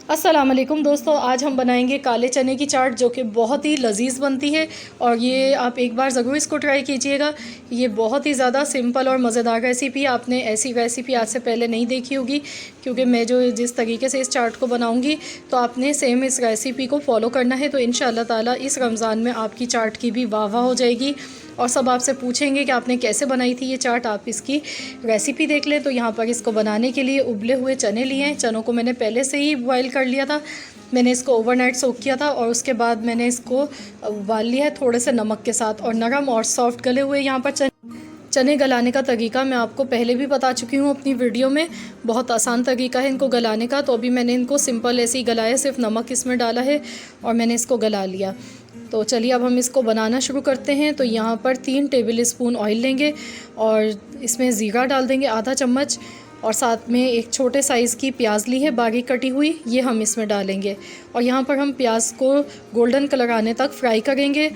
अस्सलाम वालेकुम दोस्तों, आज हम बनाएंगे काले चने की चाट जो कि बहुत ही लजीज बनती है। और ये आप एक बार ज़रूर इसको ट्राई कीजिएगा। ये बहुत ही ज़्यादा सिंपल और मज़ेदार रेसिपी है। आपने ऐसी रेसिपी आज से पहले नहीं देखी होगी, क्योंकि मैं जो जिस तरीके से इस चाट को बनाऊंगी तो आपने सेम इस रेसिपी को फॉलो करना है। तो इंशाअल्लाह ताला इस रमज़ान में आपकी चाट की भी वाह वाह हो जाएगी और सब आपसे पूछेंगे कि आपने कैसे बनाई थी ये चाट। आप इसकी रेसिपी देख लें। तो यहाँ पर इसको बनाने के लिए उबले हुए चने लिए हैं। चनों को मैंने पहले से ही बॉयल कर लिया था। मैंने इसको ओवरनाइट सोक किया था और उसके बाद मैंने इसको उबाल लिया है थोड़े से नमक के साथ। और नरम और सॉफ्ट गले हुए यहाँ पर चने गलाने का तरीका मैं आपको पहले भी बता चुकी हूँ अपनी वीडियो में। बहुत आसान तरीका है इनको गलाने का। तो अभी मैंने इनको सिंपल ऐसे ही गलाया, सिर्फ नमक इसमें डाला है और मैंने इसको गला लिया। तो चलिए अब हम इसको बनाना शुरू करते हैं। तो यहाँ पर 3 टेबल स्पून ऑयल लेंगे और इसमें ज़ीरा डाल देंगे आधा चम्मच। और साथ में एक छोटे साइज़ की प्याज ली है बारीक कटी हुई, ये हम इसमें डालेंगे। और यहाँ पर हम प्याज को गोल्डन कलर आने तक फ्राई करेंगे।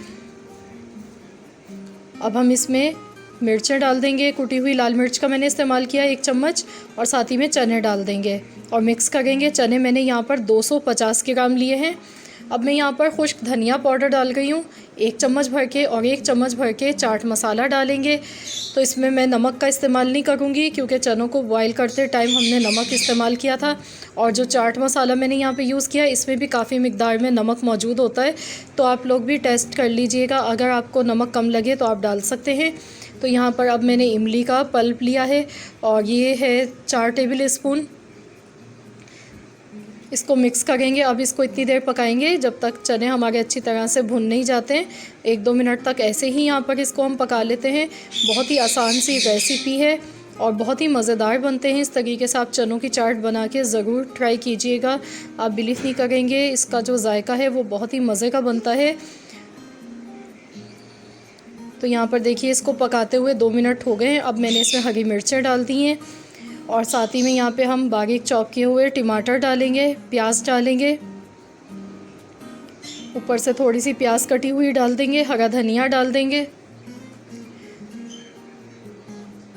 अब हम इसमें मिर्चें डाल देंगे। कुटी हुई लाल मिर्च का मैंने इस्तेमाल किया 1 चम्मच। और साथ ही में चने डाल देंगे और मिक्स करेंगे। चने मैंने यहाँ पर 250 ग्राम लिए हैं। अब मैं यहाँ पर खुश्क धनिया पाउडर डाल गई हूँ 1 चम्मच भर के, और 1 चम्मच भर के चाट मसाला डालेंगे। तो इसमें मैं नमक का इस्तेमाल नहीं करूँगी, क्योंकि चनों को बॉयल करते टाइम हमने नमक इस्तेमाल किया था। और जो चाट मसाला मैंने यहाँ पे यूज़ किया इसमें भी काफ़ी मिकदार में नमक मौजूद होता है। तो आप लोग भी टेस्ट कर लीजिएगा, अगर आपको नमक कम लगे तो आप डाल सकते हैं। तो यहाँ पर अब मैंने इमली का पल्प लिया है और ये है 4 टेबल स्पून। इसको मिक्स करेंगे। अब इसको इतनी देर पकाएंगे जब तक चने हमारे अच्छी तरह से भुन नहीं जाते हैं। 1-2 मिनट तक ऐसे ही यहाँ पर इसको हम पका लेते हैं। बहुत ही आसान सी रेसिपी है और बहुत ही मज़ेदार बनते हैं। इस तरीके से आप चनों की चाट बना के ज़रूर ट्राई कीजिएगा। आप बिलीव नहीं करेंगे, इसका जो जायका है वो बहुत ही मज़े का बनता है। तो यहाँ पर देखिए इसको पकाते हुए 2 मिनट हो गए हैं। अब मैंने इसमें हरी मिर्चें डाल दी हैं और साथ ही में यहाँ पे हम बारीक चॉप किए हुए टमाटर डालेंगे, प्याज डालेंगे, ऊपर से थोड़ी सी प्याज कटी हुई डाल देंगे, हरा धनिया डाल देंगे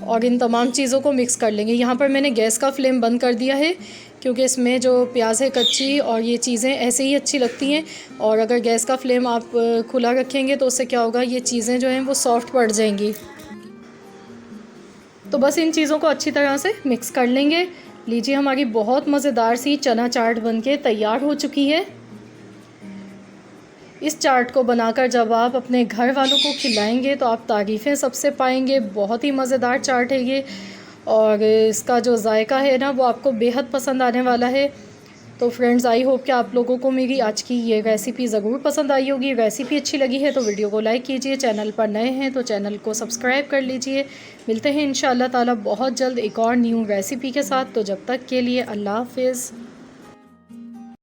और इन तमाम चीज़ों को मिक्स कर लेंगे। यहाँ पर मैंने गैस का फ्लेम बंद कर दिया है, क्योंकि इसमें जो प्याज है कच्ची और ये चीज़ें ऐसे ही अच्छी लगती हैं। और अगर गैस का फ्लेम आप खुला रखेंगे तो उससे क्या होगा, ये चीज़ें जो हैं वो सॉफ्ट पड़ जाएंगी। तो बस इन चीज़ों को अच्छी तरह से मिक्स कर लेंगे। लीजिए हमारी बहुत मज़ेदार सी चना चाट बनके तैयार हो चुकी है। इस चाट को बनाकर जब आप अपने घर वालों को खिलाएंगे तो आप तारीफ़ें सबसे पाएंगे। बहुत ही मज़ेदार चाट है ये और इसका जो जायका है ना वो आपको बेहद पसंद आने वाला है। तो फ्रेंड्स, आई होप कि आप लोगों को मेरी आज की ये रेसिपी ज़रूर पसंद आई होगी। रेसिपी अच्छी लगी है तो वीडियो को लाइक कीजिए। चैनल पर नए हैं तो चैनल को सब्सक्राइब कर लीजिए। मिलते हैं इंशाअल्लाह ताला बहुत जल्द एक और न्यू रेसिपी के साथ। तो जब तक के लिए अल्लाह हाफ़िज़।